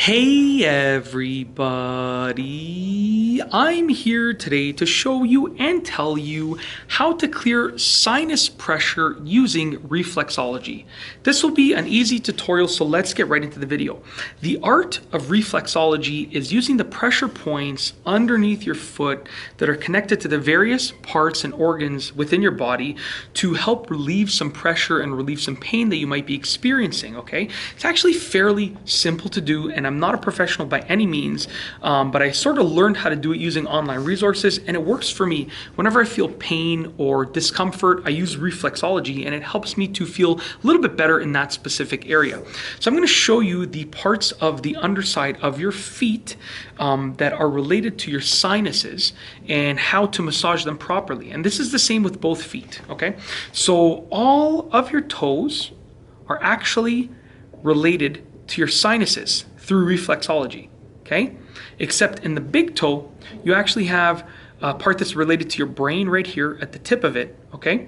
Hey everybody, I'm here today to show you and tell you how to clear sinus pressure using reflexology. This will be an easy tutorial, so let's get right into the video. The art of reflexology is using the pressure points underneath your foot that are connected to the various parts and organs within your body to help relieve some pressure and relieve some pain that you might be experiencing, okay? It's actually fairly simple to do, and I'm not a professional by any means, but I sort of learned how to do it using online resources, and it works for me. Whenever I feel pain or discomfort, I use reflexology, and it helps me to feel a little bit better in that specific area. So I'm going to show you the parts of the underside of your feet that are related to your sinuses and how to massage them properly. And this is the same with both feet, okay? So all of your toes are actually related to your sinuses through reflexology, okay? Except in the big toe, you actually have a part that's related to your brain right here at the tip of it, okay?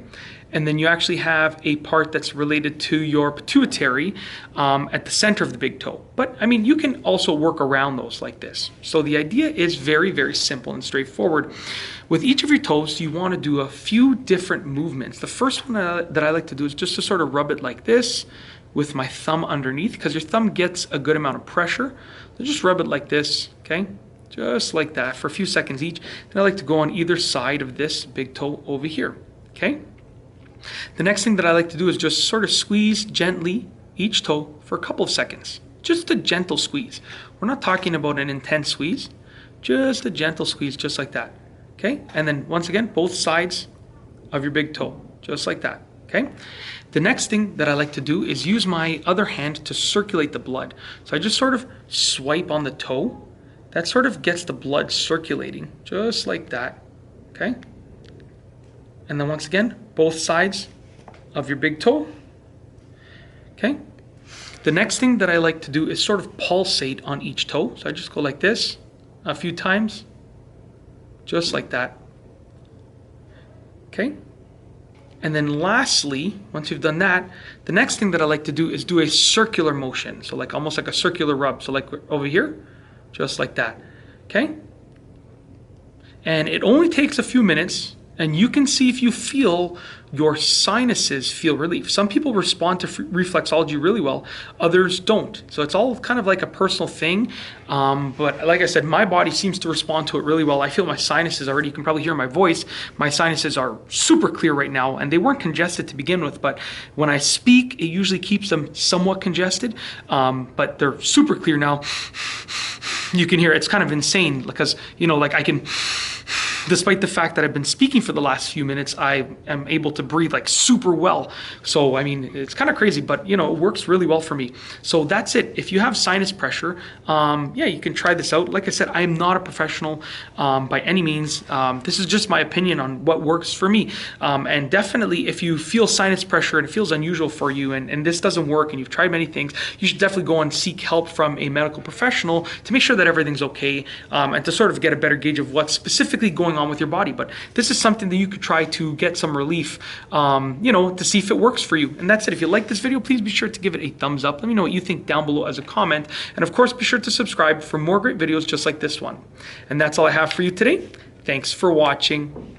And then you actually have a part that's related to your pituitary at the center of the big toe. But I mean, you can also work around those like this. So the idea is very, very simple and straightforward. With each of your toes, you want to do a few different movements. The first one that I like to do is just to sort of rub it like this with my thumb underneath, because your thumb gets a good amount of pressure. So just rub it like this, okay? Just like that for a few seconds each. Then I like to go on either side of this big toe over here, okay? The next thing that I like to do is just sort of squeeze gently each toe for a couple of seconds. Just a gentle squeeze. We're not talking about an intense squeeze, just a gentle squeeze, just like that, okay? And then once again, both sides of your big toe, just like that, okay? The next thing that I like to do is use my other hand to circulate the blood. So I just sort of swipe on the toe. That sort of gets the blood circulating, just like that, okay? And then once again, both sides of your big toe, okay? The next thing that I like to do is sort of pulsate on each toe. So I just go like this a few times, just like that, okay? And then lastly, once you've done that, the next thing that I like to do is do a circular motion. So like almost like a circular rub. So like over here, just like that, okay? And it only takes a few minutes, and you can see if you feel your sinuses feel relief. Some people respond to reflexology really well, others don't. So it's all kind of like a personal thing. But like I said, my body seems to respond to it really well. I feel my sinuses already, you can probably hear my voice. My sinuses are super clear right now, and they weren't congested to begin with, but when I speak, it usually keeps them somewhat congested, but they're super clear now. You can hear it's kind of insane because, you know, like I can, despite the fact that I've been speaking for the last few minutes, I am able to breathe like super well. So, I mean, it's kind of crazy, but you know, it works really well for me. So that's it. If you have sinus pressure, yeah, you can try this out. Like I said, I am not a professional by any means. This is just my opinion on what works for me. And definitely if you feel sinus pressure and it feels unusual for you and this doesn't work and you've tried many things, you should definitely go and seek help from a medical professional to make sure that everything's okay, and to sort of get a better gauge of what's specifically going on with your body. But this is something that you could try to get some relief, you know, to see if it works for you. And that's it. If you like this video, please be sure to give it a thumbs up. Let me know what you think down below as a comment. And of course, be sure to subscribe for more great videos just like this one. And that's all I have for you today. Thanks for watching.